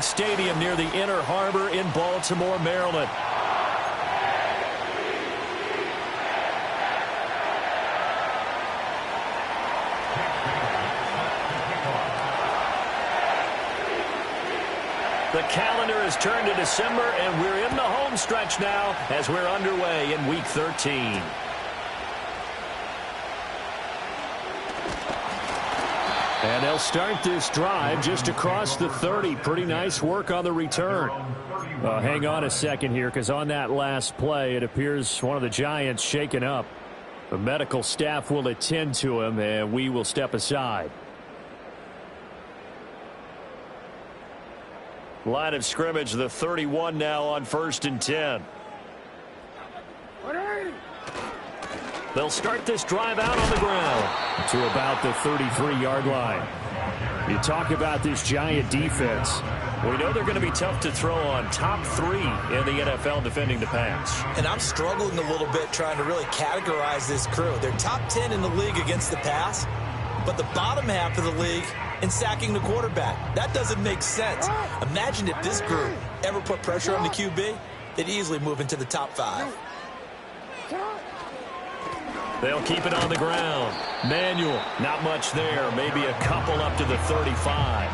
Stadium near the Inner Harbor in Baltimore, Maryland. The calendar has turned to December, and we're in the home stretch now as we're underway in Week 13. And they'll start this drive just across the 30. Pretty nice work on the return. Hang on a second here, because on that last play, it appears one of the Giants shaken up. The medical staff will attend to him, and we will step aside. Line of scrimmage, the 31 now on 1st and 10. They'll start this drive out on the ground to about the 33-yard line. You talk about this Giant defense. We know they're going to be tough to throw on. Top 3 in the NFL defending the pass. And I'm struggling a little bit trying to really categorize this crew. They're top 10 in the league against the pass, but the bottom half of the league in sacking the quarterback. That doesn't make sense. Imagine if this group ever put pressure on the QB, they'd easily move into the top 5. They'll keep it on the ground. Manuel, not much there. Maybe a couple up to the 35.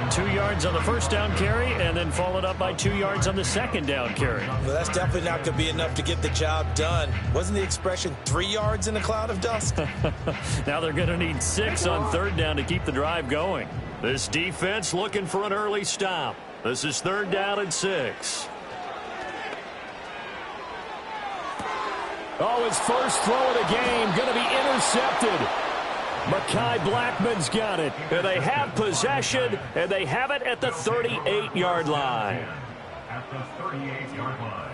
2 yards on the first down carry, and then followed up by 2 yards on the second down carry. Well, that's definitely not going to be enough to get the job done. Wasn't the expression 3 yards in a cloud of dust? Now they're going to need 6 on 3rd down to keep the drive going. This defense looking for an early stop. This is 3rd down and 6. Oh, his first throw of the game going to be intercepted. Mekhi Blackman's got it. And they have possession, and they have it at the 38-yard line. At the 38-yard line.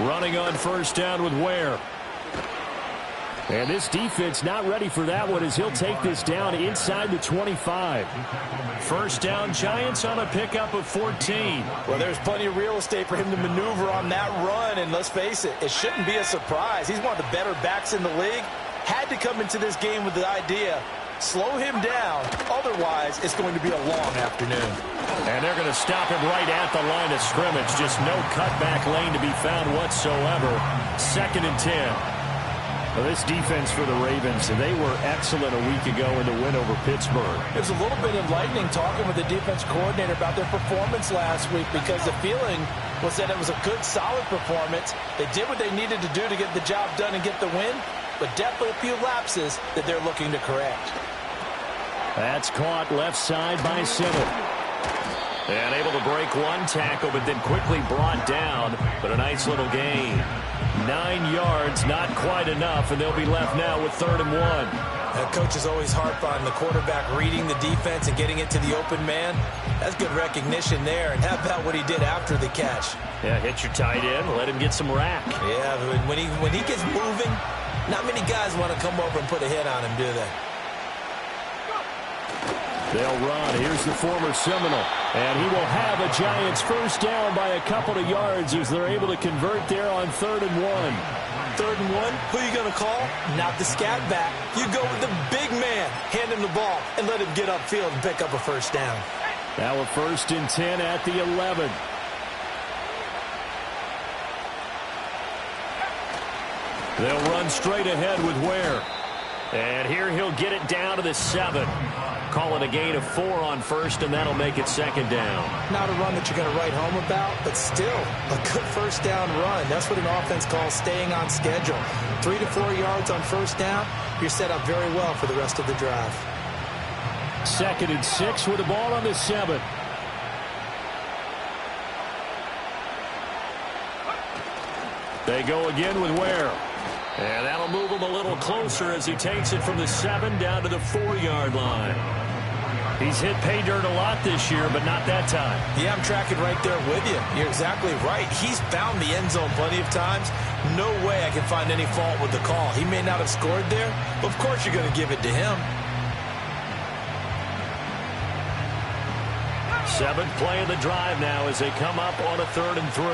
Running on 1st down with Ware. And this defense not ready for that one as he'll take this down inside the 25. 1st down, Giants on a pickup of 14. Well, there's plenty of real estate for him to maneuver on that run, and let's face it, it shouldn't be a surprise. He's one of the better backs in the league. Had to come into this game with the idea, slow him down, otherwise it's going to be a long afternoon. And they're going to stop him right at the line of scrimmage. Just no cutback lane to be found whatsoever. 2nd and 10. Well, this defense for the Ravens, they were excellent a week ago in the win over Pittsburgh. It was a little bit enlightening talking with the defense coordinator about their performance last week, because the feeling was that it was a good, solid performance. They did what they needed to do to get the job done and get the win, but definitely a few lapses that they're looking to correct. That's caught left side by Simmons. And able to break one tackle, but then quickly brought down. But a nice little gain. 9 yards, not quite enough, and they'll be left now with 3rd and 1. That coach is always harp on the quarterback reading the defense and getting it to the open man. That's good recognition there. And how about what he did after the catch? Yeah, hit your tight end, let him get some rack. Yeah, when he gets moving, not many guys want to come over and put a hit on him, do they? They'll run. Here's the former Seminole. And he will have a Giants 1st down by a couple of yards as they're able to convert there on 3rd and 1. 3rd and 1, who are you going to call? Not the scat back. You go with the big man. Hand him the ball and let him get upfield and pick up a 1st down. Now a 1st and 10 at the 11. They'll run straight ahead with Ware. And here he'll get it down to the 7. Call it a gain of 4 on 1st, and that'll make it 2nd down. Not a run that you're going to write home about, but still a good 1st down run. That's what an offense calls staying on schedule. 3 to 4 yards on 1st down, you're set up very well for the rest of the drive. 2nd and 6 with the ball on the 7. They go again with Ware. And that'll move him a little closer as he takes it from the 7 down to the 4-yard line. He's hit pay dirt a lot this year, but not that time. Yeah, I'm tracking right there with you. You're exactly right. He's found the end zone plenty of times. No way I can find any fault with the call. He may not have scored there, but of course you're going to give it to him. Seventh play of the drive now as they come up on a 3rd and 3.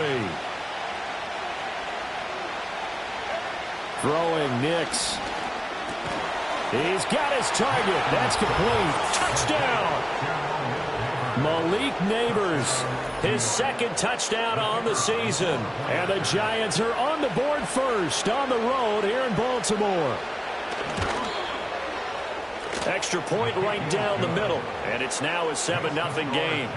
Throwing Nix. He's got his target. That's complete. Touchdown. Malik Neighbors, his 2nd touchdown on the season. And the Giants are on the board first on the road here in Baltimore. Extra point right down the middle. And it's now a 7-0 game.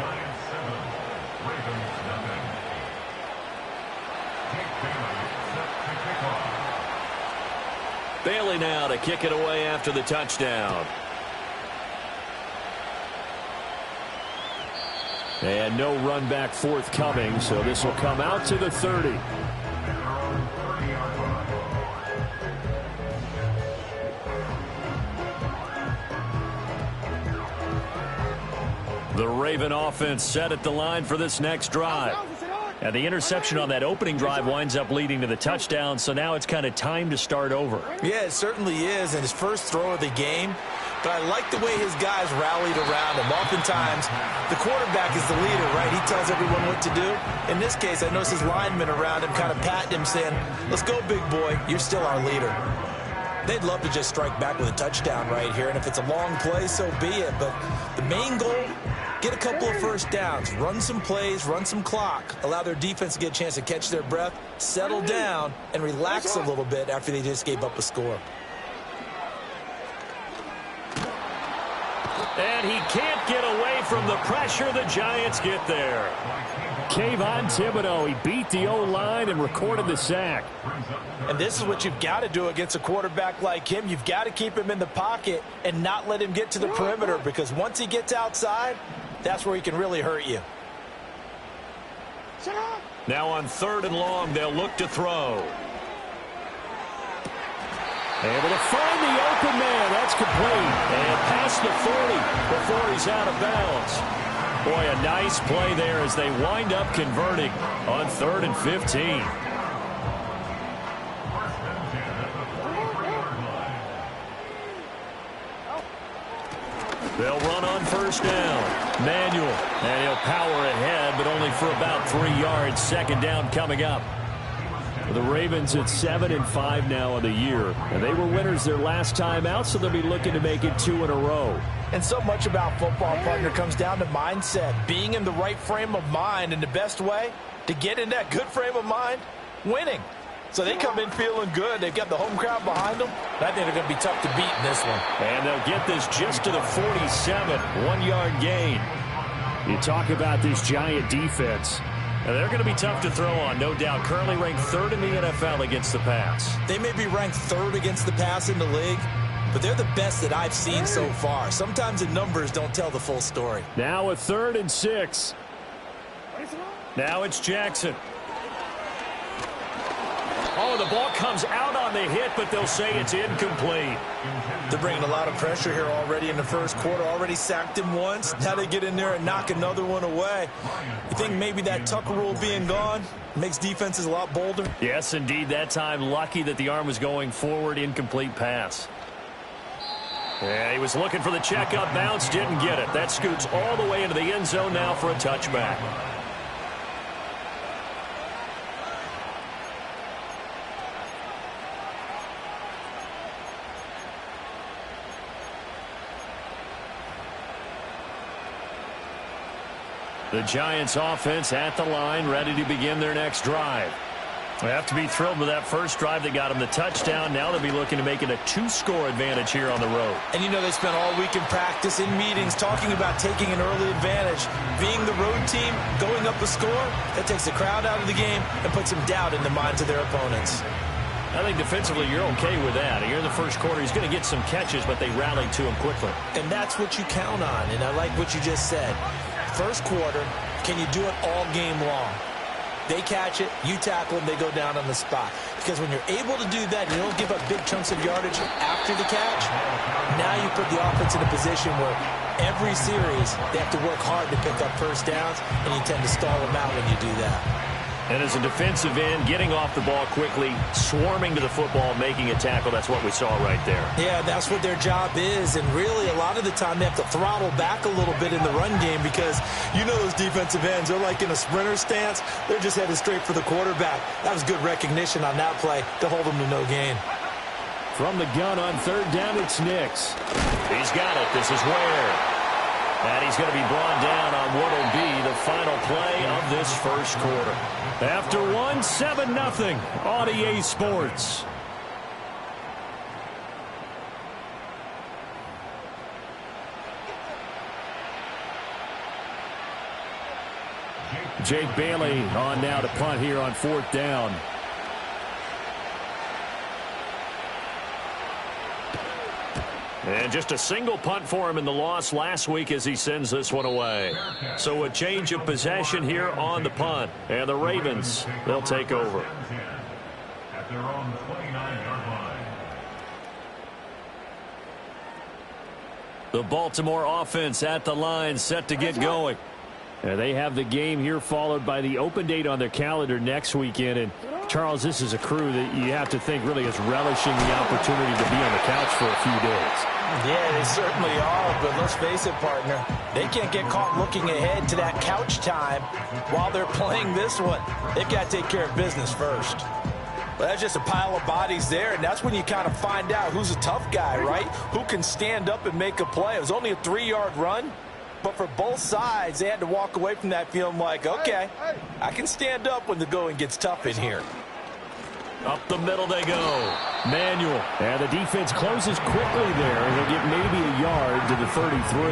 Bailey now to kick it away after the touchdown. And no run back forthcoming, so this will come out to the 30. The Raven offense set at the line for this next drive. And the interception on that opening drive winds up leading to the touchdown, so now it's kind of time to start over. Yeah, it certainly is, and his first throw of the game. But I like the way his guys rallied around him. Oftentimes, the quarterback is the leader, right? He tells everyone what to do. In this case, I noticed his linemen around him kind of patting him, saying, let's go, big boy. You're still our leader. They'd love to just strike back with a touchdown right here, and if it's a long play, so be it. But the main goal, get a couple of first downs, run some plays, run some clock, allow their defense to get a chance to catch their breath, settle down, and relax a little bit after they just gave up a score. And he can't get away from the pressure. The Giants get there. Kayvon Thibodeau, he beat the O-line and recorded the sack. And this is what you've got to do against a quarterback like him. You've got to keep him in the pocket and not let him get to the perimeter, because once he gets outside, that's where he can really hurt you. Now on 3rd and long, they'll look to throw. Able to find the open man. That's complete. And past the 40 before he's out of bounds. Boy, a nice play there as they wind up converting on 3rd and 15. They'll run on 1st down. Manuel, and he'll power ahead, but only for about 3 yards. 2nd down coming up. The Ravens at 7-5 now in the year, and they were winners their last time out, so they'll be looking to make it 2 in a row. And so much about football, partner, comes down to mindset, being in the right frame of mind, and the best way to get in that good frame of mind, winning. So they come in feeling good. They've got the home crowd behind them. I think they're going to be tough to beat in this one. And they'll get this just to the 47, 1-yard gain. You talk about this Giant defense. And they're going to be tough to throw on, no doubt. Currently ranked 3rd in the NFL against the pass. They may be ranked 3rd against the pass in the league, but they're the best that I've seen so far. Sometimes the numbers don't tell the full story. Now a 3rd and 6. Now it's Jackson. Oh, the ball comes out on the hit, but they'll say it's incomplete. They're bringing a lot of pressure here already in the first quarter. Already sacked him once. Now they get in there and knock another one away. You think maybe that Tucker rule being gone makes defenses a lot bolder? Yes, indeed. That time, lucky that the arm was going forward. Incomplete pass. Yeah, he was looking for the checkup bounce. Didn't get it. That scoots all the way into the end zone now for a touchback. The Giants offense at the line, ready to begin their next drive. They have to be thrilled with that first drive that got them the touchdown. Now they'll be looking to make it a 2-score advantage here on the road. And you know they spent all week in practice, in meetings, talking about taking an early advantage. Being the road team, going up a score, that takes the crowd out of the game and puts some doubt in the minds of their opponents. I think defensively you're okay with that. Here in the first quarter, he's going to get some catches, but they rallied to him quickly. And that's what you count on, and I like what you just said. First quarter, can you do it all game long? They catch it, you tackle them, they go down on the spot. Because when you're able to do that, you don't give up big chunks of yardage after the catch, now you put the offense in a position where every series they have to work hard to pick up first downs, and you tend to stall them out when you do that. And as a defensive end, getting off the ball quickly, swarming to the football, making a tackle, that's what we saw right there. Yeah, that's what their job is, and really a lot of the time they have to throttle back a little bit in the run game because you know those defensive ends, they're like in a sprinter stance. They're just headed straight for the quarterback. That was good recognition on that play to hold them to no gain. From the gun on third down, it's Nix. He's got it. This is Ware. And he's going to be brought down on what will be the final play of this first quarter. After one, 7-0 on EA Sports. Jake Bailey on now to punt here on fourth down. And just a single punt for him in the loss last week as he sends this one away. So a change of possession here on the punt. And the Ravens, they'll take over. At their own 29-yard line. The Baltimore offense at the line, set to get going. They have the game here followed by the open date on their calendar next weekend. And Charles, this is a crew that you have to think really is relishing the opportunity to be on the couch for a few days. Yeah, they certainly are, but let's face it, partner. They can't get caught looking ahead to that couch time while they're playing this one. They've got to take care of business first. Well, that's just a pile of bodies there, and that's when you kind of find out who's a tough guy, right? Who can stand up and make a play. It was only a 3-yard run, but for both sides, they had to walk away from that feeling like, okay, I can stand up when the going gets tough in here. Up the middle they go. Manuel. And the defense closes quickly there. And they'll get maybe a yard to the 33.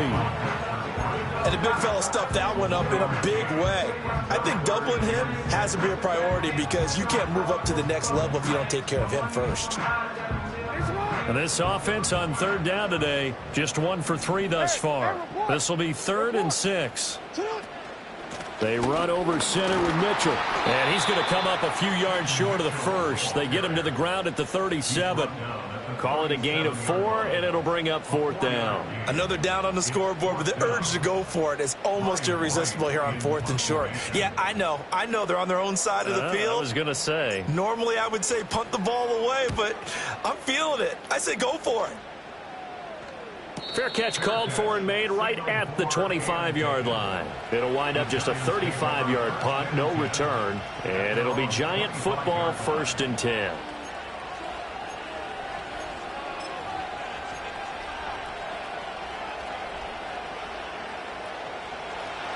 And the big fella stuffed that one up in a big way. I think doubling him has to be a priority because you can't move up to the next level if you don't take care of him first. And this offense on third down today, just 1 for 3 thus far. This will be 3rd and 6. They run over center with Mitchell. And he's going to come up a few yards short of the first. They get him to the ground at the 37. Call it a gain of 4, and it'll bring up 4th down. Another down on the scoreboard, but the urge to go for it is almost irresistible here on 4th and short. Yeah, I know they're on their own side of the field. I was going to say. Normally I would say punt the ball away, but I'm feeling it. I say go for it. Fair catch called for and made right at the 25-yard line. It'll wind up just a 35-yard punt, no return, and it'll be Giant football 1st and 10.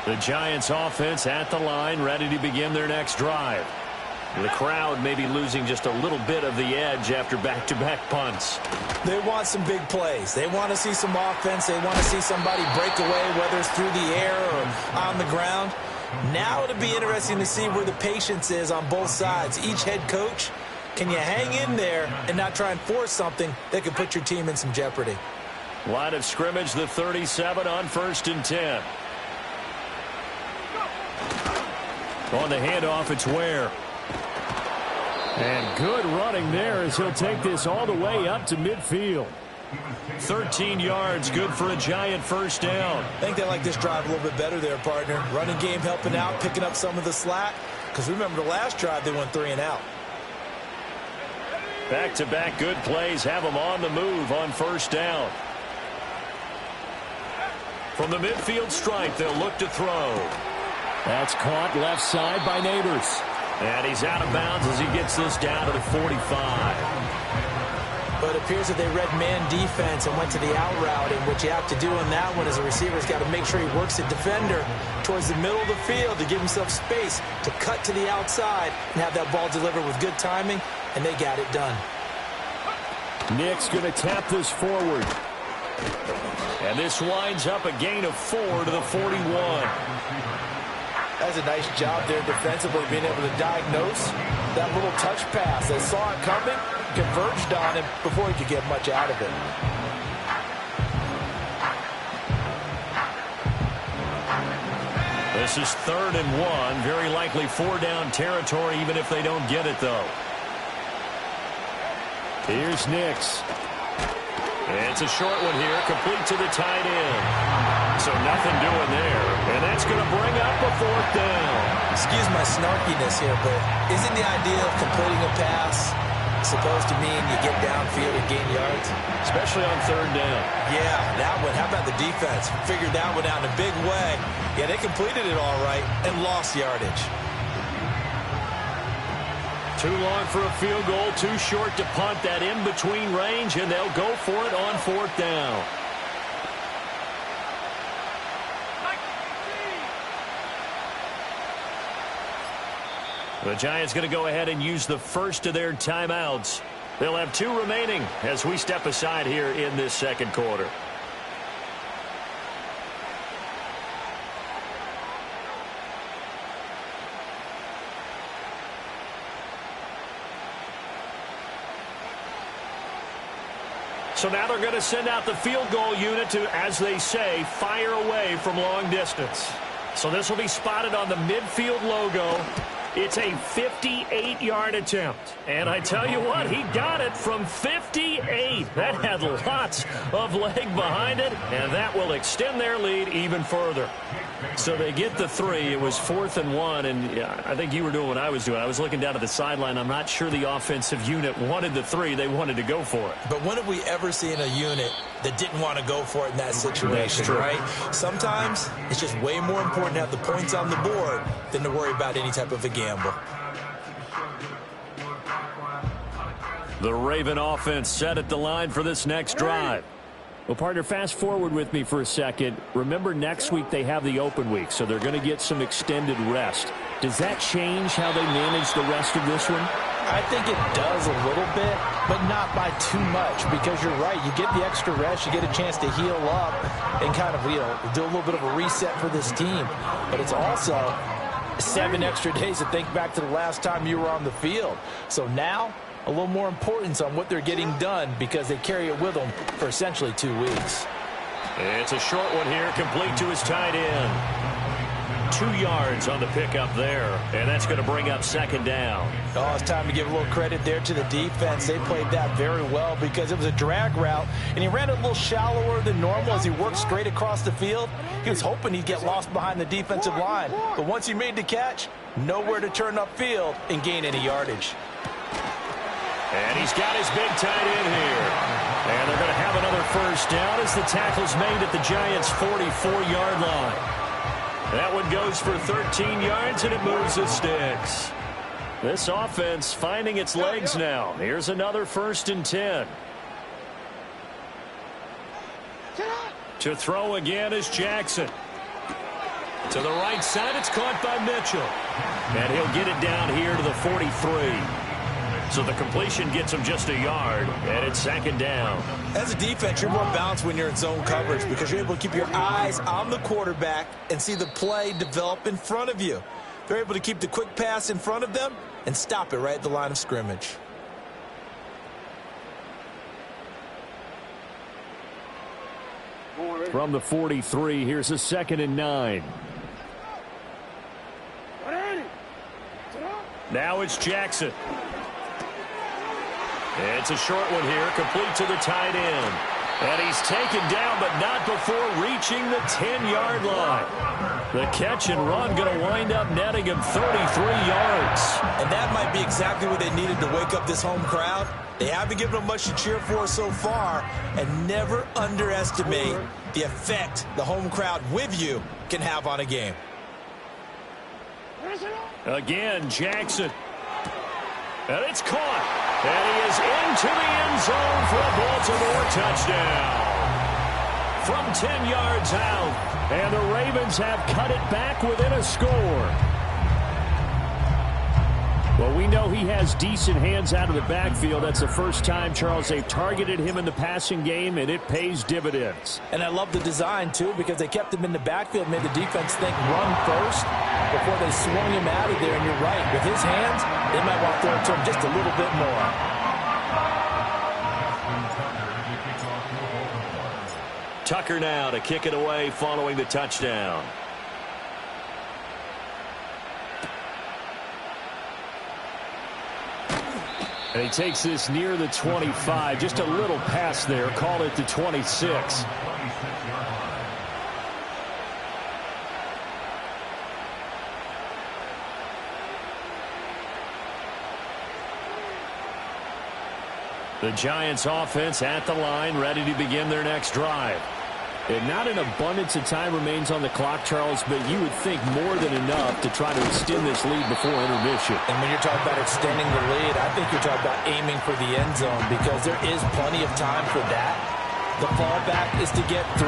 The Giants offense at the line, ready to begin their next drive. The crowd may be losing just a little bit of the edge after back-to-back punts. They want some big plays. They want to see some offense. They want to see somebody break away, whether it's through the air or on the ground. Now it'll be interesting to see where the patience is on both sides. Each head coach, can you hang in there and not try and force something that could put your team in some jeopardy? Line of scrimmage, the 37 on 1st and 10. On the handoff, it's Ware. And good running there as he'll take this all the way up to midfield. 13 yards, good for a Giant first down. I think they like this drive a little bit better there, partner. Running game helping out, picking up some of the slack. Because remember the last drive, they went 3 and out. Back-to-back good plays have them on the move on first down. From the midfield stripe, they'll look to throw. That's caught left side by Neighbors. And he's out of bounds as he gets this down to the 45. But it appears that they read man defense and went to the out route. And what you have to do in that one as a receiver is got to make sure he works the defender towards the middle of the field to give himself space to cut to the outside and have that ball delivered with good timing. And they got it done. Nick's going to tap this forward. And this winds up a gain of 4 to the 41. That's a nice job there defensively, being able to diagnose that little touch pass. They saw it coming, converged on him before he could get much out of it. The This is 3rd and 1. Very likely 4-down territory, even if they don't get it, though. Here's Nix. It's a short one here, complete to the tight end. So nothing doing there. And that's going to bring up a 4th down. Excuse my snarkiness here, but isn't the idea of completing a pass supposed to mean you get downfield and gain yards? Especially on 3rd down. Yeah, that one. How about the defense? Figured that one out in a big way. Yeah, they completed it all right and lost yardage. Too long for a field goal, too short to punt. That in-between range, and they'll go for it on 4th down. The Giants going to go ahead and use the first of their timeouts. They'll have 2 remaining as we step aside here in this 2nd quarter. So now they're going to send out the field goal unit to, as they say, fire away from long distance. So this will be spotted on the midfield logo. It's a 58-yard attempt. And I tell you what, he got it from 58. That had lots of leg behind it, and that will extend their lead even further. So they get the 3. It was 4th and 1, and yeah, I think you were doing what I was doing. I was looking down at the sideline. I'm not sure the offensive unit wanted the 3. They wanted to go for it. But when have we ever seen a unit that didn't want to go for it in that situation, right? Sometimes it's just way more important to have the points on the board than to worry about any type of a gamble. The Raven offense set at the line for this next drive. Well, partner, fast forward with me for a second. Remember, next week they have the open week, so they're going to get some extended rest. Does that change how they manage the rest of this one? I think it does a little bit, but not by too much, because you're right. You get the extra rest, you get a chance to heal up and kind of, do a little bit of a reset for this team. But it's also 7 extra days to think back to the last time you were on the field. So now, a little more importance on what they're getting done because they carry it with them for essentially 2 weeks. It's a short one here, complete to his tight end. 2 yards on the pickup there, and that's going to bring up 2nd down. Oh, it's time to give a little credit there to the defense. They played that very well because it was a drag route, and he ran it a little shallower than normal as he worked straight across the field. He was hoping he'd get lost behind the defensive line, but once he made the catch, nowhere to turn upfield and gain any yardage. And he's got his big tight end here. And they're going to have another 1st down as the tackle's made at the Giants' 44-yard line. That one goes for 13 yards, and it moves the sticks. This offense finding its legs now. Here's another 1st and 10. To throw again is Jackson. To the right side, it's caught by Mitchell. And he'll get it down here to the 43. So the completion gets him just a yard, and it's 2nd down. As a defense, you're more balanced when you're in zone coverage because you're able to keep your eyes on the quarterback and see the play develop in front of you. They're able to keep the quick pass in front of them and stop it right at the line of scrimmage. From the 43, here's a 2nd and 9. Now it's Jackson. It's a short one here, complete to the tight end. And he's taken down, but not before reaching the 10-yard line. The catch and run going to wind up netting him 33 yards. And that might be exactly what they needed to wake up this home crowd. They haven't given them much to cheer for so far, and never underestimate the effect the home crowd with you can have on a game. Again, Jackson. And it's caught. And he is into the end zone for a Baltimore touchdown. From 10 yards out. And the Ravens have cut it back within a score. Well, we know he has decent hands out of the backfield. That's the first time, Charles, they've targeted him in the passing game, and it pays dividends. And I love the design, too, because they kept him in the backfield, made the defense think run first before they swung him out of there. And you're right, with his hands, they might want to throw it to him just a little bit more. Tucker now to kick it away following the touchdown. And he takes this near the 25. Just a little pass there. Call it the 26. The Giants offense at the line, ready to begin their next drive. And not an abundance of time remains on the clock, Charles, but you would think more than enough to try to extend this lead before intermission. And when you're talking about extending the lead, I think you're talking about aiming for the end zone because there is plenty of time for that. The fallback is to get 3.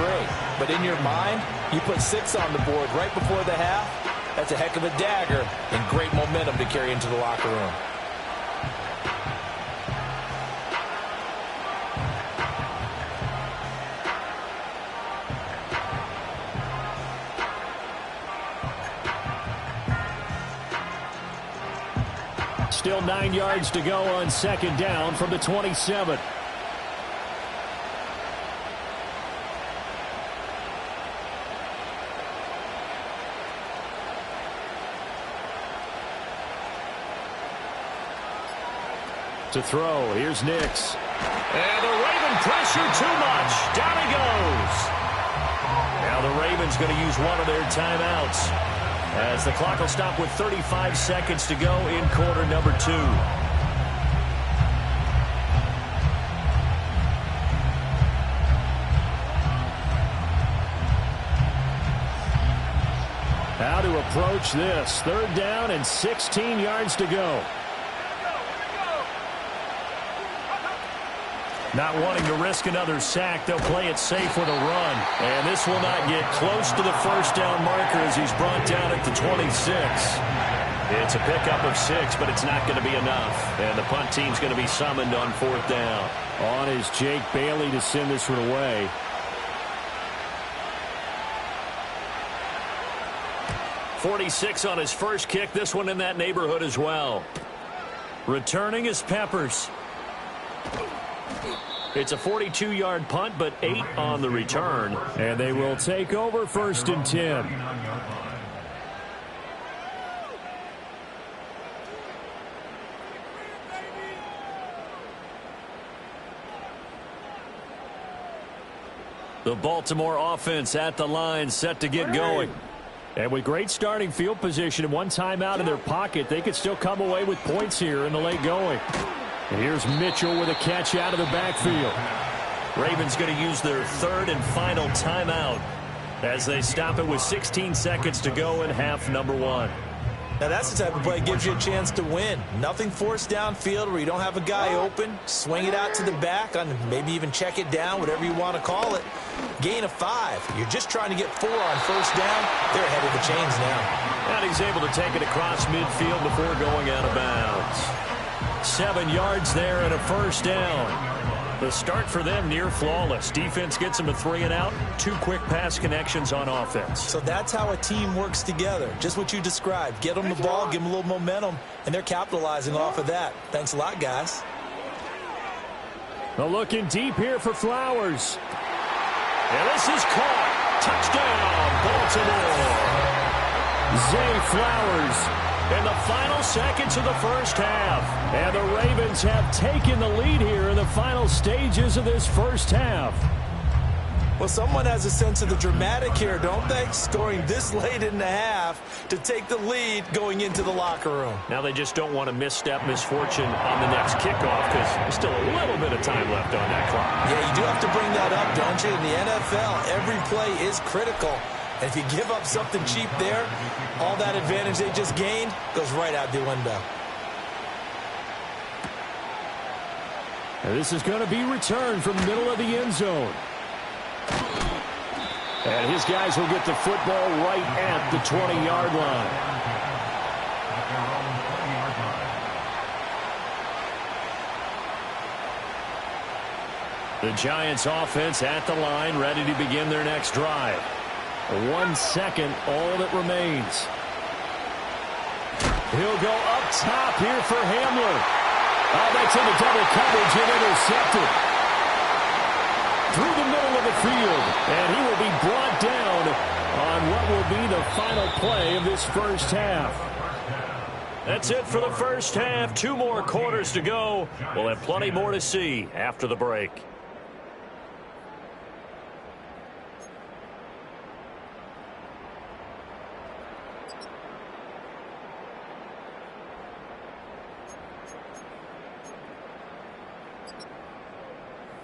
But in your mind, you put 6 on the board right before the half. That's a heck of a dagger and great momentum to carry into the locker room. Still 9 yards to go on second down from the 27. To throw, here's Nix. And the Raven pressure too much. Down he goes. Now the Ravens going to use one of their timeouts, as the clock will stop with 35 seconds to go in quarter number 2. How to approach this. 3rd down and 16 yards to go. Not wanting to risk another sack, they'll play it safe with a run. And this will not get close to the first down marker as he's brought down at the 26. It's a pickup of 6, but it's not going to be enough. And the punt team's going to be summoned on 4th down. On is Jake Bailey to send this one away. .46 on his first kick. This one in that neighborhood as well. Returning is Peppers. It's a 42-yard punt, but 8 on the return. And they will take over 1st and 10. The Baltimore offense at the line, set to get going. And with great starting field position and one timeout in their pocket, they could still come away with points here in the late going. And here's Mitchell with a catch out of the backfield. Ravens going to use their 3rd and final timeout as they stop it with 16 seconds to go in half number 1. Now that's the type of play that gives you a chance to win. Nothing forced downfield where you don't have a guy open. Swing it out to the back, on maybe even check it down, whatever you want to call it. Gain of 5. You're just trying to get 4 on first down. They're ahead of the chains now. And he's able to take it across midfield before going out of bounds. 7 yards there and a first down. The start for them near flawless. Defense gets them a 3 and out. 2 quick pass connections on offense. So that's how a team works together. Just what you described. Get them the ball, give them a little momentum, and they're capitalizing off of that. Thanks a lot, guys. Well, looking deep here for Flowers. And this is caught. Touchdown, Baltimore. Zay Flowers in the final seconds of the first half. And the Ravens have taken the lead here in the final stages of this first half. Well, someone has a sense of the dramatic here, don't they? Scoring this late in the half to take the lead going into the locker room. Now they just don't want to misstep misfortune on the next kickoff because there's still a little bit of time left on that clock. Yeah, you do have to bring that up, don't you? In the NFL, every play is critical. And if you give up something cheap there, all that advantage they just gained goes right out the window. And this is going to be returned from the middle of the end zone. And his guys will get the football right at the 20-yard line. The Giants offense at the line, ready to begin their next drive. 1 second, all that remains. He'll go up top here for Hamler. Oh, that's into double coverage and intercepted. Through the middle of the field, and he will be brought down on what will be the final play of this first half. That's it for the first half. 2 more quarters to go. We'll have plenty more to see after the break.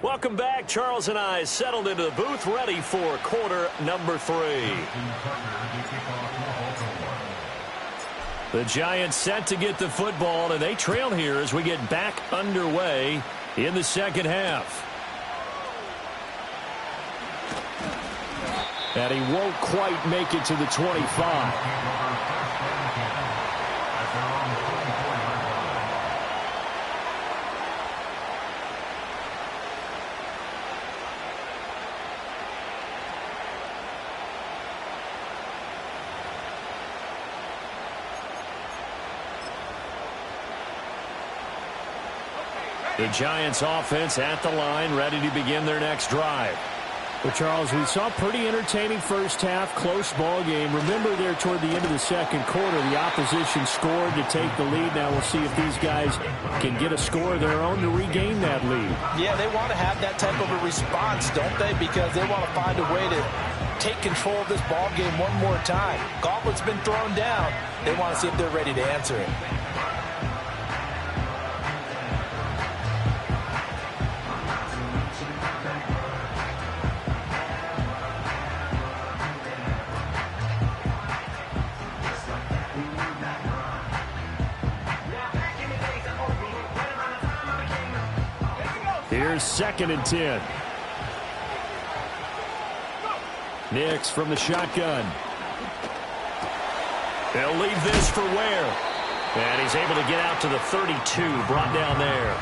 Welcome back. Charles and I settled into the booth, ready for quarter number 3. The Giants set to get the football, and they trail here as we get back underway in the second half. And he won't quite make it to the 25. The Giants offense at the line, ready to begin their next drive. Well, Charles, we saw a pretty entertaining first half, close ball game. Remember there toward the end of the second quarter, the opposition scored to take the lead. Now we'll see if these guys can get a score of their own to regain that lead. Yeah, they want to have that type of a response, don't they? Because they want to find a way to take control of this ball game one more time. Gauntlet's been thrown down. They want to see if they're ready to answer it. Here's 2nd and 10. Nix from the shotgun. They'll leave this for Ware. And he's able to get out to the 32, brought down there.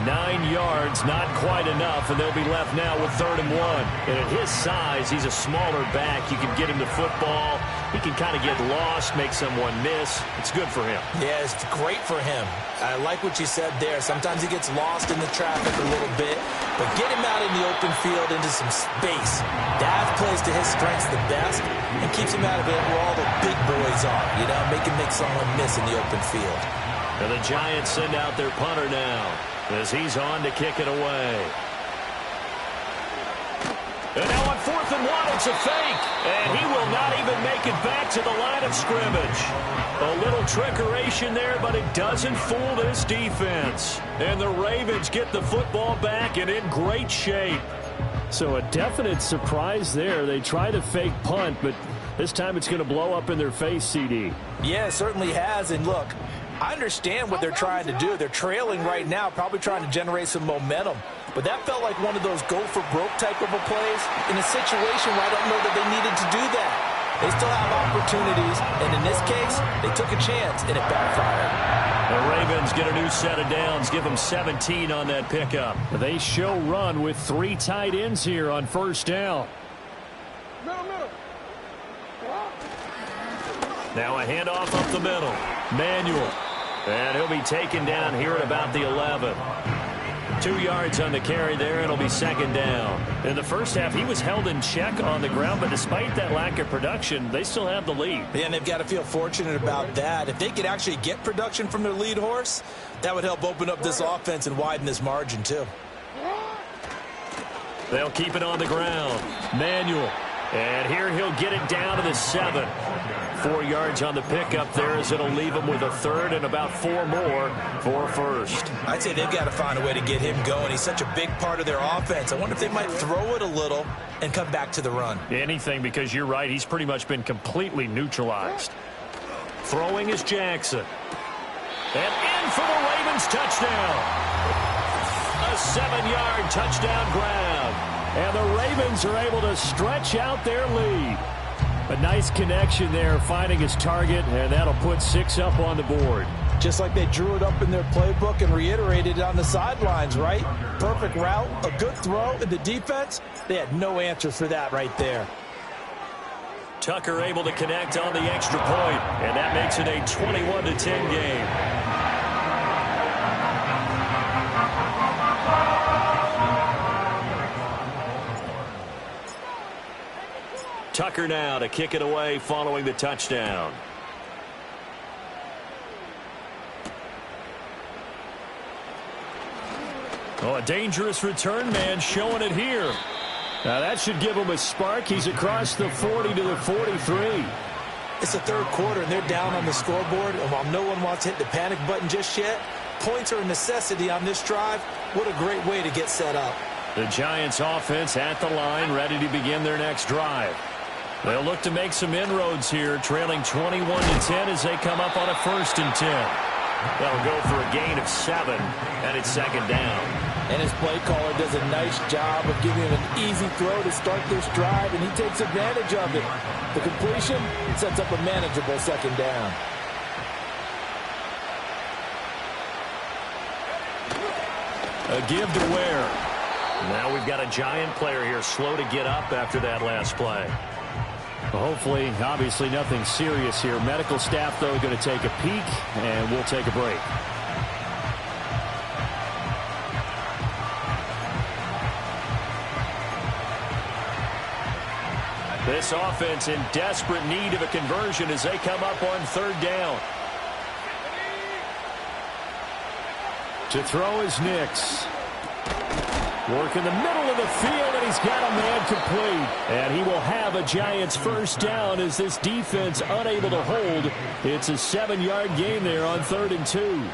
9 yards, not quite enough, and they'll be left now with 3rd and 1. And at his size, he's a smaller back. You can get him the football. He can kind of get lost, make someone miss. It's good for him. Yeah, it's great for him. I like what you said there. Sometimes he gets lost in the traffic a little bit, but get him out in the open field into some space. That plays to his strengths the best and keeps him out of it where all the big boys are, you know, make him make someone miss in the open field. And the Giants send out their punter now as he's on to kick it away. And now on 4th and 1, it's a fake. And he will not even make it back to the line of scrimmage. A little trickeration there, but it doesn't fool this defense. And the Ravens get the football back and in great shape. So a definite surprise there. They try the fake punt, but this time it's going to blow up in their face, CD. Yeah, it certainly has. And look, I understand what they're trying to do. They're trailing right now, probably trying to generate some momentum. But that felt like one of those go-for-broke type of a plays in a situation where I don't know that they needed to do that. They still have opportunities, and in this case, they took a chance, and it backfired. The Ravens get a new set of downs, give them 17 on that pickup. They show run with 3 tight ends here on 1st down. Now a handoff up the middle. Manuel. And he'll be taken down here at about the 11. 2 yards on the carry there. It'll be 2nd down. In the first half, he was held in check on the ground, but despite that lack of production, they still have the lead. Yeah, and they've got to feel fortunate about that. If they could actually get production from their lead horse, that would help open up this offense and widen this margin, too. They'll keep it on the ground. Manuel. And here he'll get it down to the 7. 4 yards on the pickup there as it'll leave him with a 3rd and about 4 more for 1st. I'd say they've got to find a way to get him going. He's such a big part of their offense. I wonder if they might throw it a little and come back to the run. Anything, because you're right. He's pretty much been completely neutralized. Throwing is Jackson. And in for the Ravens touchdown. A 7-yard touchdown grab. And the Ravens are able to stretch out their lead. A nice connection there, finding his target, and that'll put 6 up on the board. Just like they drew it up in their playbook and reiterated it on the sidelines, right? Perfect route, a good throw, and the defense, they had no answer for that right there. Tucker able to connect on the extra point, and that makes it a 21-10 game. Tucker now to kick it away following the touchdown. Oh, a dangerous return man showing it here. Now that should give him a spark. He's across the 40 to the 43. It's the third quarter, and they're down on the scoreboard. And while no one wants to hit the panic button just yet, points are a necessity on this drive. What a great way to get set up. The Giants offense at the line, ready to begin their next drive. They'll look to make some inroads here, trailing 21-10 as they come up on a 1st and 10. They'll go for a gain of 7, and it's 2nd down. And his play caller does a nice job of giving him an easy throw to start this drive, and he takes advantage of it. The completion sets up a manageable 2nd down. A give to Ware. Now we've got a Giant player here slow to get up after that last play. Hopefully, obviously nothing serious here. Medical staff, though, going to take a peek, and we'll take a break. This offense in desperate need of a conversion as they come up on 3rd down. To throw is Nix. Work in the middle of the field, and he's got a man complete. And he will have a Giants 1st down as this defense unable to hold. It's a 7-yard gain there on 3rd and 2.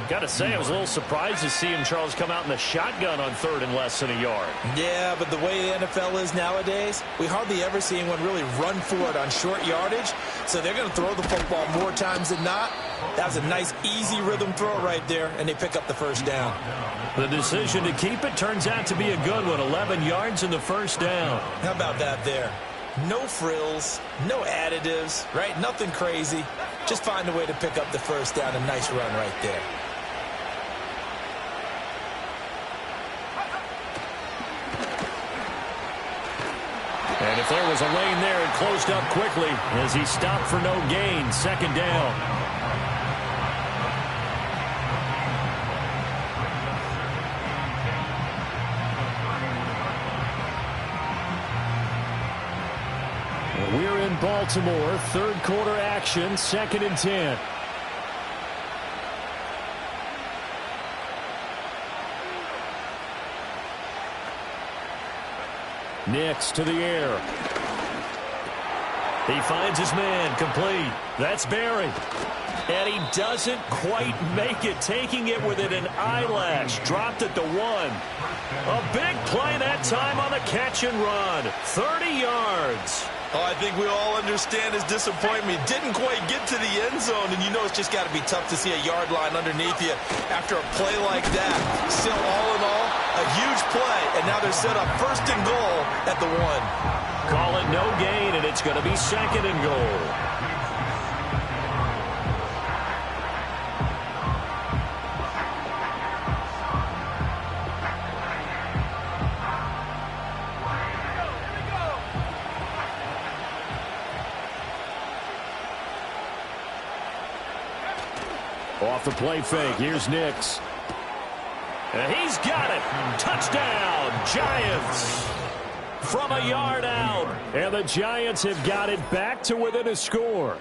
Got to say, I was a little surprised to see him, Charles, come out in the shotgun on 3rd and less than a yard. Yeah, but the way the NFL is nowadays, we hardly ever see anyone really run for it on short yardage. So they're going to throw the football more times than not. That was a nice, easy rhythm throw right there, and they pick up the 1st down. The decision to keep it turns out to be a good one. 11 yards in the 1st down. How about that there? No frills, no additives, right? Nothing crazy. Just find a way to pick up the 1st down. A nice run right there. And if there was a lane there, it closed up quickly as he stopped for no gain. 2nd down. We're in Baltimore. 3rd quarter action. 2nd and 10. Nix to the air. He finds his man, complete. That's Barry. And he doesn't quite make it, taking it within an eyelash. Dropped at the 1. A big play that time on the catch and run. 30 yards. Oh, I think we all understand his disappointment. Didn't quite get to the end zone, and you know it's just got to be tough to see a yard line underneath you after a play like that. Still, all in all, a huge play, and now they're set up 1st and goal at the 1. Call it no gain, and it's going to be 2nd and goal. Off the play fake. Here's Nix. And he's got it. Touchdown, Giants. From a yard out. And the Giants have got it back to within a score.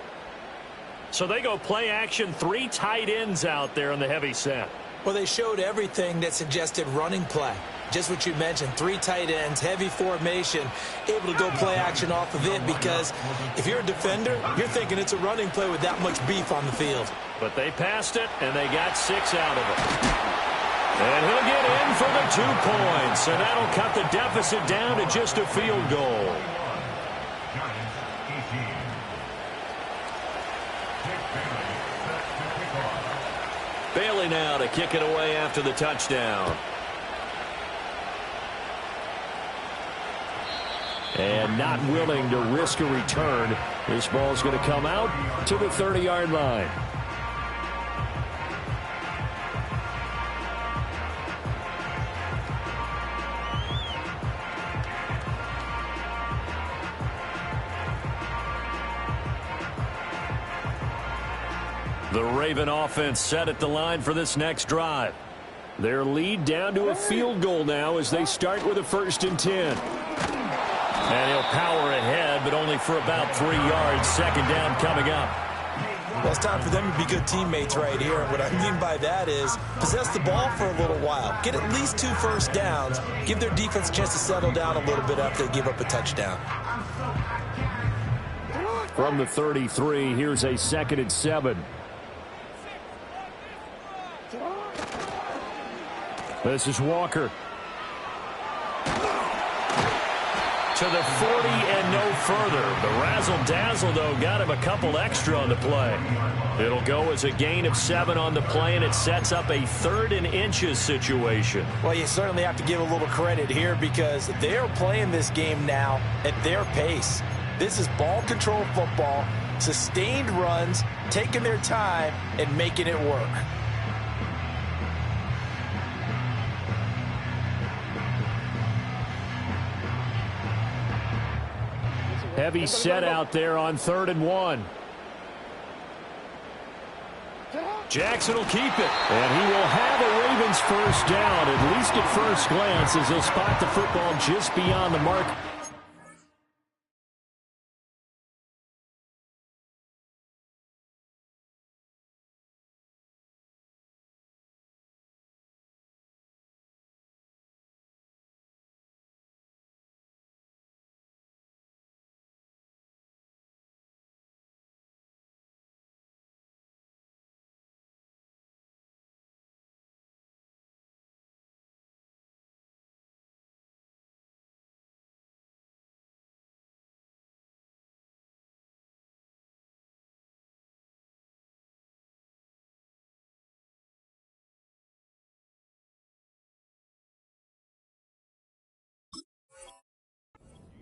So they go play action. 3 tight ends out there in the heavy set. Well, they showed everything that suggested running play. Just what you mentioned, 3 tight ends, heavy formation, able to go play action off of it because if you're a defender, you're thinking it's a running play with that much beef on the field. But they passed it, and they got 6 out of it. And he'll get in for the 2 points, and that'll cut the deficit down to just a field goal. Bailey now to kick it away after the touchdown. And not willing to risk a return. This ball's going to come out to the 30-yard line. The Raven offense set at the line for this next drive. Their lead down to a field goal now as they start with a 1st and 10. And he'll power ahead, but only for about 3 yards. 2nd down coming up. Well, it's time for them to be good teammates right here. And what I mean by that is possess the ball for a little while. Get at least 2 first downs. Give their defense a chance to settle down a little bit after they give up a touchdown. From the 33, here's a 2nd and 7. This is Walker. To the 40 and no further. The razzle-dazzle, though, got him a couple extra on the play. It'll go as a gain of 7 on the play, and it sets up a 3rd and inches situation. Well, you certainly have to give a little credit here because they're playing this game now at their pace. This is ball control football, sustained runs, taking their time, and making it work. Heavy set out there on 3rd and 1. Jackson will keep it. And he will have a Ravens first down, at least at first glance, as he'll spot the football just beyond the mark.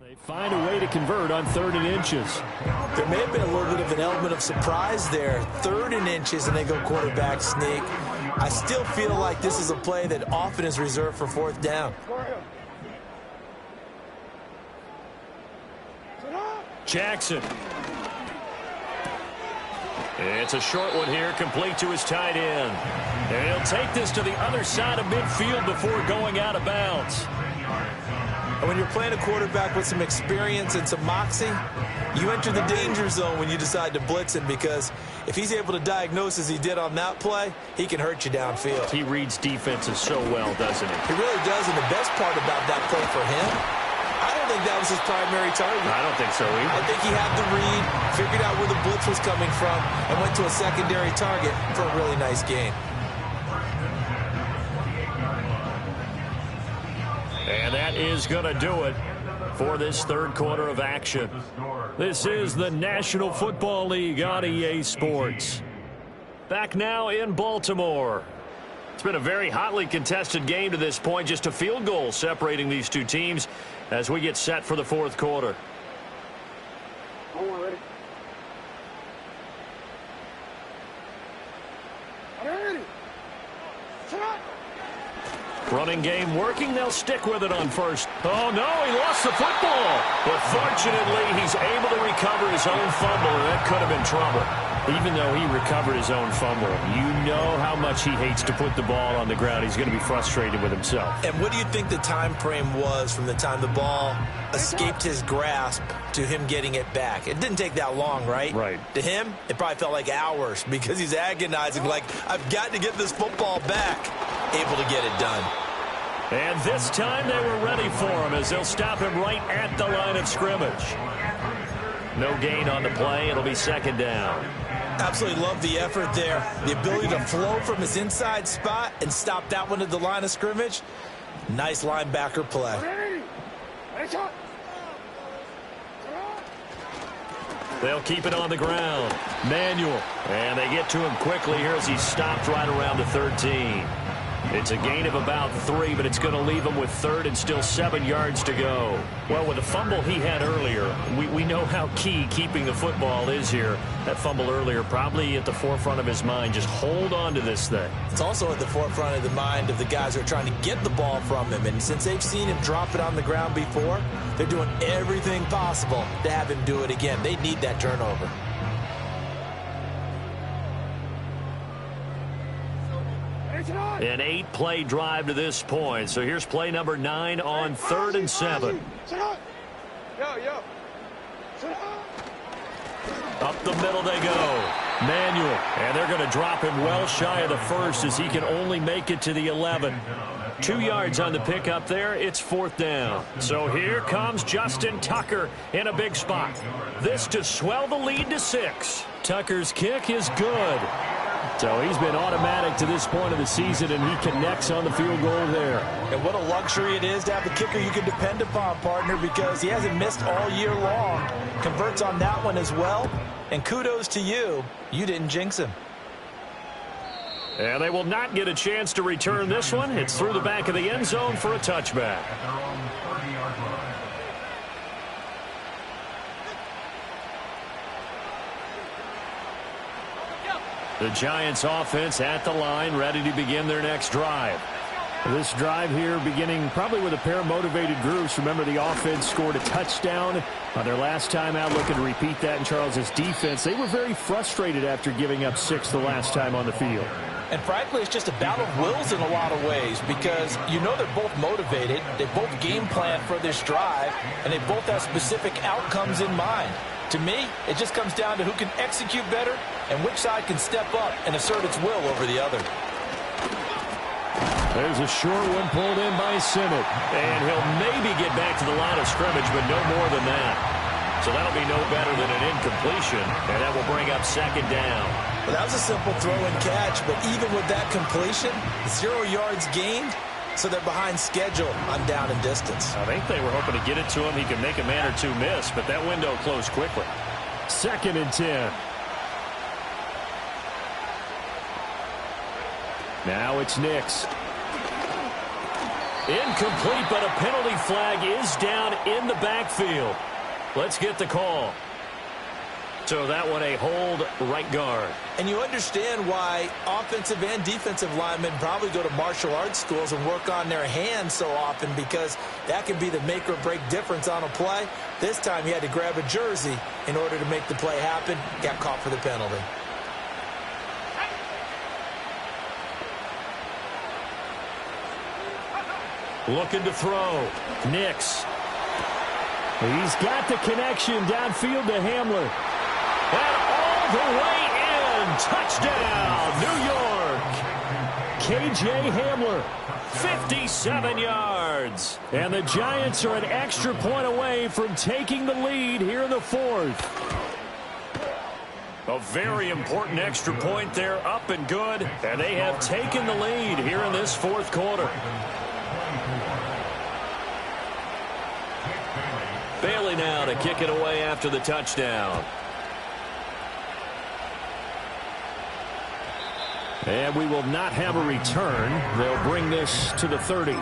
They find a way to convert on 3rd and inches. There may have been a little bit of an element of surprise there. 3rd and inches, and they go quarterback sneak. I still feel like this is a play that often is reserved for 4th down. Jackson. It's a short one here, complete to his tight end. And he'll take this to the other side of midfield before going out of bounds. And when you're playing a quarterback with some experience and some moxie, you enter the danger zone when you decide to blitz him, because if he's able to diagnose as he did on that play, he can hurt you downfield. He reads defenses so well, doesn't he? He really does, and the best part about that play for him, I don't think that was his primary target. I don't think so either. I think he had the read, figured out where the blitz was coming from, and went to a secondary target for a really nice gain. And that is going to do it for this 3rd quarter of action. This is the National Football League on EA Sports. Back now in Baltimore. It's been a very hotly contested game to this point. Just a field goal separating these two teams as we get set for the 4th quarter. Running game working. They'll stick with it on first. Oh, no, he lost the football. But fortunately, he's able to recover his own fumble, and that could have been trouble. Even though he recovered his own fumble, you know how much he hates to put the ball on the ground. He's going to be frustrated with himself. And what do you think the time frame was from the time the ball escaped his grasp to him getting it back? It didn't take that long, right? Right. To him, it probably felt like hours because he's agonizing, like, I've got to get this football back. Able to get it done. And this time they were ready for him as they'll stop him right at the line of scrimmage. No gain on the play. It'll be 2nd down. Absolutely love the effort there. The ability to flow from his inside spot and stop that one at the line of scrimmage. Nice linebacker play. They'll keep it on the ground. Manuel. And they get to him quickly here as he's stopped right around the 13. It's a gain of about 3, but it's going to leave him with 3rd and still 7 yards to go. Well, with the fumble he had earlier, we know how key keeping the football is here. That fumble earlier probably at the forefront of his mind. Just hold on to this thing. It's also at the forefront of the mind of the guys who are trying to get the ball from him. And since they've seen him drop it on the ground before, they're doing everything possible to have him do it again. They need that turnover. An 8-play drive to this point. So here's play number 9 on 3rd and 7. Up the middle they go. Manuel, and they're going to drop him well shy of the first as he can only make it to the 11. 2 yards on the pickup there. It's 4th down. So here comes Justin Tucker in a big spot. This to swell the lead to 6. Tucker's kick is good. So he's been automatic to this point of the season, and he connects on the field goal there. And what a luxury it is to have a kicker you can depend upon, partner, because he hasn't missed all year long. Converts on that one as well. And kudos to you. You didn't jinx him. And they will not get a chance to return this one. It's through the back of the end zone for a touchback. At their own 30-yard line. The Giants offense at the line, ready to begin their next drive. This drive here beginning probably with a pair of motivated groups. Remember, the offense scored a touchdown on their last time out. Looking to repeat that in Charles's defense. They were very frustrated after giving up 6 the last time on the field. And frankly, it's just a battle of wills in a lot of ways because you know they're both motivated. They both game plan for this drive, and they both have specific outcomes in mind. To me, it just comes down to who can execute better and which side can step up and assert its will over the other. There's a short one pulled in by Simmett. And he'll maybe get back to the line of scrimmage, but no more than that. So that'll be no better than an incompletion, and that will bring up 2nd down. Well, that was a simple throw and catch, but even with that completion, 0 yards gained, so they're behind schedule on down and distance. I think they were hoping to get it to him. He could make a man or two miss, but that window closed quickly. 2nd and 10. Now it's Nix. Incomplete, but a penalty flag is down in the backfield. Let's get the call. So that one a hold right guard. And you understand why offensive and defensive linemen probably go to martial arts schools and work on their hands so often, because that can be the make or break difference on a play. This time he had to grab a jersey in order to make the play happen. Got caught for the penalty. Looking to throw. Nix. He's got the connection downfield to Hamler. And all the way in. Touchdown, New York. K.J. Hamler, 57 yards. And the Giants are an extra point away from taking the lead here in the 4th. A very important extra point there, up and good. And they have taken the lead here in this 4th quarter. Bailey now to kick it away after the touchdown. And we will not have a return. They'll bring this to the 30.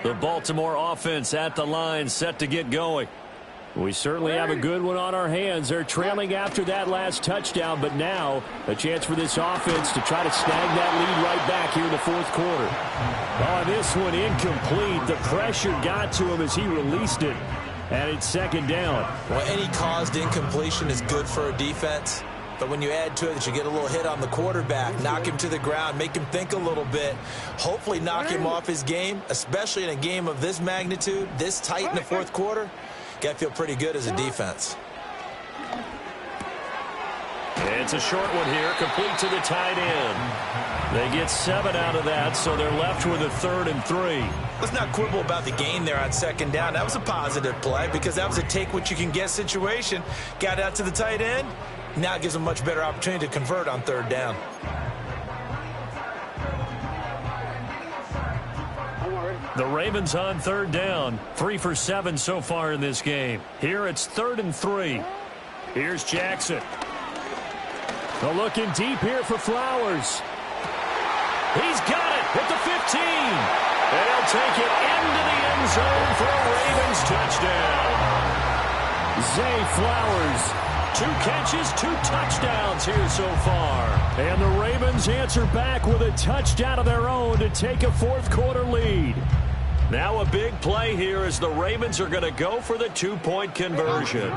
The Baltimore offense at the line, set to get going. We certainly have a good one on our hands. They're trailing after that last touchdown, but now a chance for this offense to try to snag that lead right back here in the 4th quarter. Oh, this one incomplete. The pressure got to him as he released it, and it's 2nd down. Well, any caused incompletion is good for a defense, but when you add to it that you get a little hit on the quarterback, knock him to the ground, make him think a little bit, hopefully knock him off his game, especially in a game of this magnitude, this tight in the 4th quarter. Got to feel pretty good as a defense. It's a short one here, complete to the tight end. They get 7 out of that, so they're left with a 3rd and 3. Let's not quibble about the gain there on 2nd down. That was a positive play because that was a take-what-you-can-get situation. Got out to the tight end. Now it gives them a much better opportunity to convert on 3rd down. The Ravens on 3rd down. 3 for 7 so far in this game. Here it's 3rd and 3. Here's Jackson. They're looking deep here for Flowers. He's got it at the 15. And he'll take it into the end zone for a Ravens touchdown. Zay Flowers. 2 catches, 2 touchdowns here so far. And the Ravens answer back with a touchdown of their own to take a 4th quarter lead. Now a big play here as the Ravens are going to go for the two-point conversion.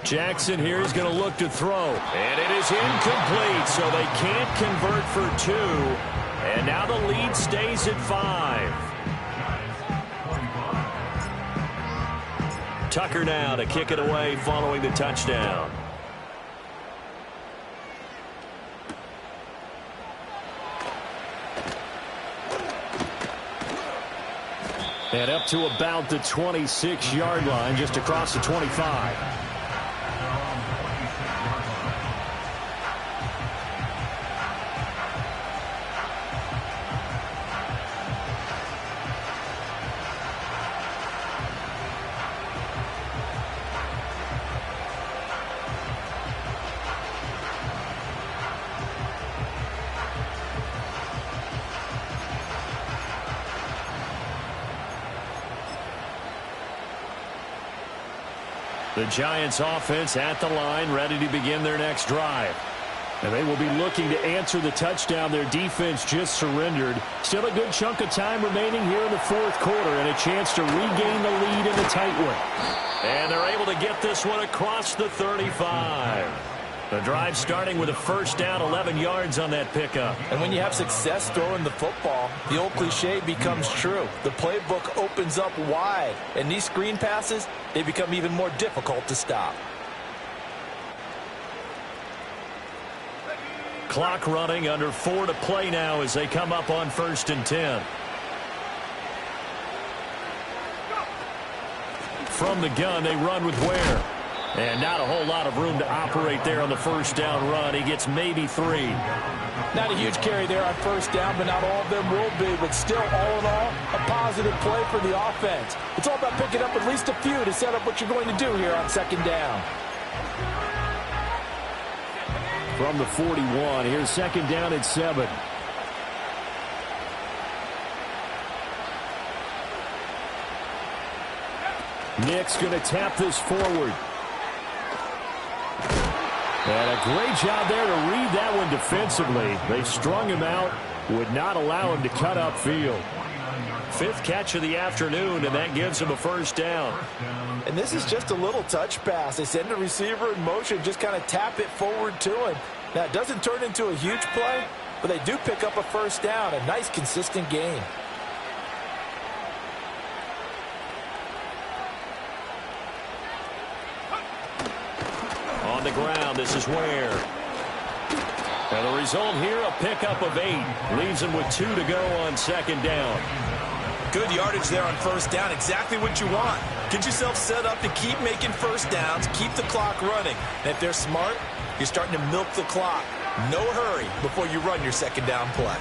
Jackson here is going to look to throw. And it is incomplete, so they can't convert for two. And now the lead stays at 5. Tucker now to kick it away following the touchdown. And up to about the 26-yard line, just across the 25. The Giants offense at the line, ready to begin their next drive. And they will be looking to answer the touchdown their defense just surrendered. Still a good chunk of time remaining here in the fourth quarter and a chance to regain the lead in a tight one. And they're able to get this one across the 35. The drive starting with a first down, 11 yards on that pickup. And when you have success throwing the football, the old cliche becomes true. The playbook opens up wide, and these screen passes, they become even more difficult to stop. Clock running, under 4 to play now as they come up on 1st and 10. From the gun, they run with Ware. And not a whole lot of room to operate there on the first down run. He gets maybe 3. Not a huge carry there on first down, but not all of them will be. But still, all in all, a positive play for the offense. It's all about picking up at least a few to set up what you're going to do here on second down. From the 41, here's second down at 7. Nick's going to tap this forward. And a great job there to read that one defensively. They strung him out, would not allow him to cut upfield. 5th catch of the afternoon, and that gives him a first down. And this is just a little touch pass. They send the receiver in motion, just kind of tap it forward to him. Now, it doesn't turn into a huge play, but they do pick up a first down, a nice, consistent gain. On the ground, this is Ware. And the result here, a pickup of 8. Leaves him with 2 to go on second down. Good yardage there on first down. Exactly what you want. Get yourself set up to keep making first downs, keep the clock running. And if they're smart, you're starting to milk the clock. No hurry before you run your second down play.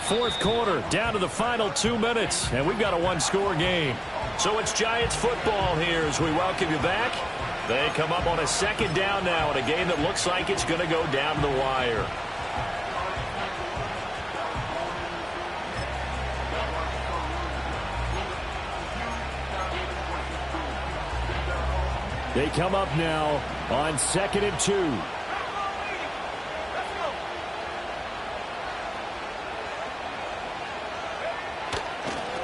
Fourth quarter, down to the final 2 minutes, and we've got a one-score game. So it's Giants football here as we welcome you back. They come up on a second down now in a game that looks like it's going to go down to the wire. They come up now on 2nd and 2.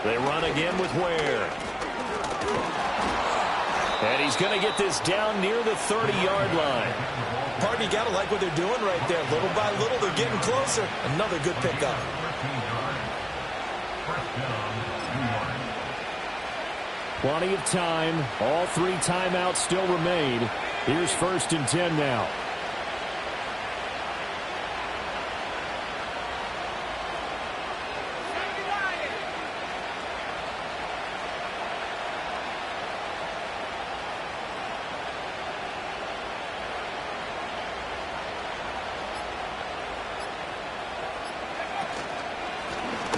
They run again with Ware. And he's going to get this down near the 30-yard line. Pardon, you got to like what they're doing right there. Little by little, they're getting closer. Another good pickup. Plenty of time. All 3 timeouts still remain. Here's 1st and 10 now.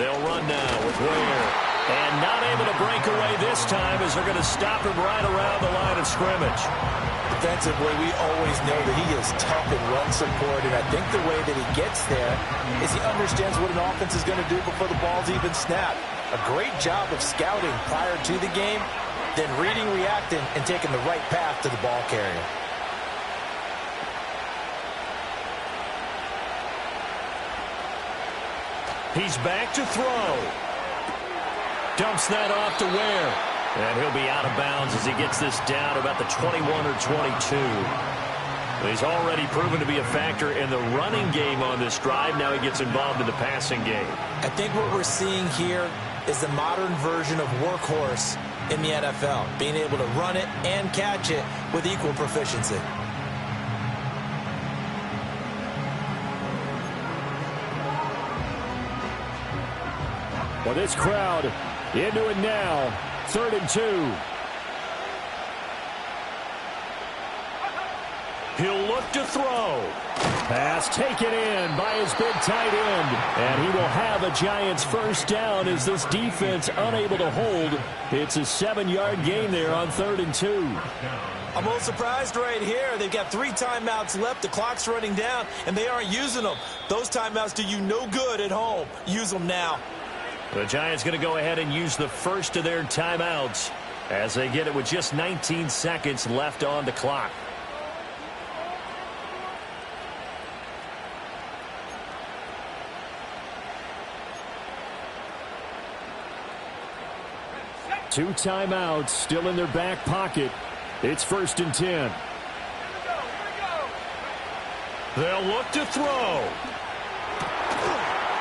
They'll run now with Ware. And not able to break away this time as they're going to stop him right around the line of scrimmage. Defensively, we always know that he is tough in run support, and I think the way that he gets there is he understands what an offense is going to do before the ball's even snapped. A great job of scouting prior to the game, then reading, reacting, and taking the right path to the ball carrier. He's back to throw. Dumps that off to Ware. And he'll be out of bounds as he gets this down about the 21 or 22. He's already proven to be a factor in the running game on this drive. Now he gets involved in the passing game. I think what we're seeing here is the modern version of workhorse in the NFL, being able to run it and catch it with equal proficiency. Well, this crowd into it now. 3rd and 2. He'll look to throw. Pass taken in by his big tight end. And he will have a Giants first down as this defense unable to hold. It's a 7-yard gain there on 3rd and 2. I'm a little surprised right here. They've got 3 timeouts left. The clock's running down, and they aren't using them. Those timeouts do you no good at home. Use them now. The Giants going to go ahead and use the first of their timeouts as they get it with just 19 seconds left on the clock. Two timeouts still in their back pocket. It's 1st and 10. They'll look to throw.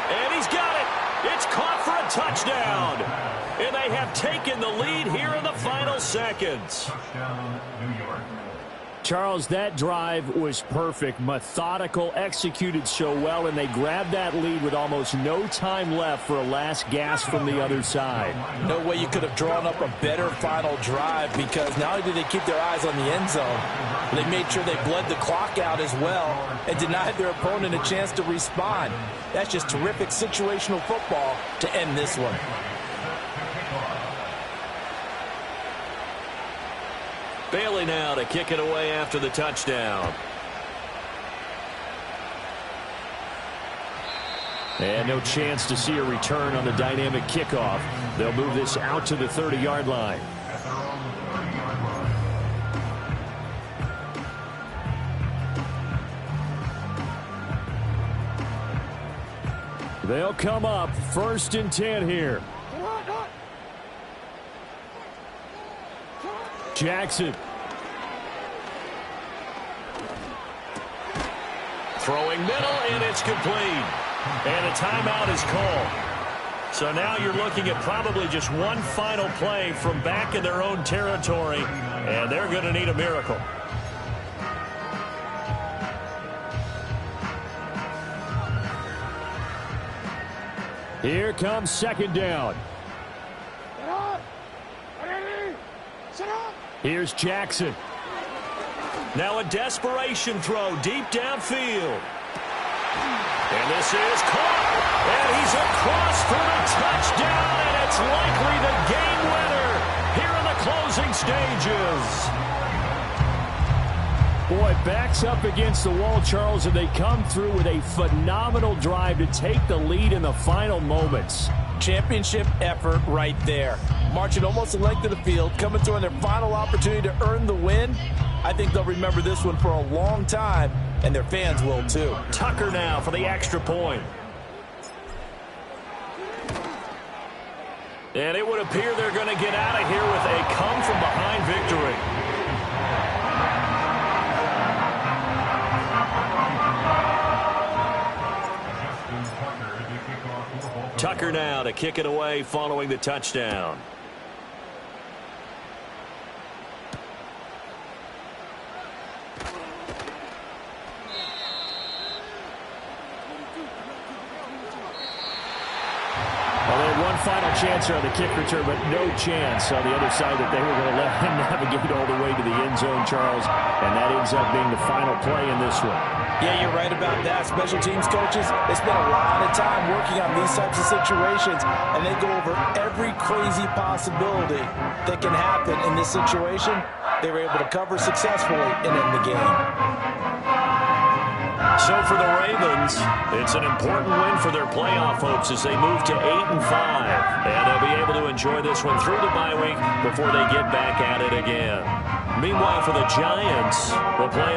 And he's got it. It's caught for a touchdown. And they have taken the lead here in the final seconds. Touchdown, New York. Charles, that drive was perfect, methodical, executed so well, and they grabbed that lead with almost no time left for a last gasp from the other side. No way you could have drawn up a better final drive, because not only did they keep their eyes on the end zone, but they made sure they bled the clock out as well and denied their opponent a chance to respond. That's just terrific situational football to end this one. Bailey now to kick it away after the touchdown. And no chance to see a return on the dynamic kickoff. They'll move this out to the 30-yard line. They'll come up 1st and 10 here. Jackson. Throwing middle, and it's complete. And a timeout is called. So now you're looking at probably just one final play from back in their own territory, and they're going to need a miracle. Here comes 2nd down. Here's Jackson. Now a desperation throw deep downfield. And this is caught. And he's across for the touchdown. And it's likely the game winner here in the closing stages. Boy, backs up against the wall, Charles, and they come through with a phenomenal drive to take the lead in the final moments. Championship effort right there. Marching almost the length of the field, coming through on their final opportunity to earn the win. I think they'll remember this one for a long time, and their fans will too. Tucker now for the extra point. And it would appear they're going to get out of here with a come-from-behind victory. Tucker now to kick it away following the touchdown. Well, they had one final chance here on the kick return, but no chance on the other side that they were going to let him navigate all the way to the end zone, Charles. And that ends up being the final play in this one. Yeah, you're right about that. Special teams coaches, they spend a lot of time working on these types of situations, and they go over every crazy possibility that can happen in this situation. They were able to cover successfully and end the game. So for the Ravens, it's an important win for their playoff hopes as they move to 8-5. And they'll be able to enjoy this one through the bye week before they get back at it again. Meanwhile, for the Giants, the playoff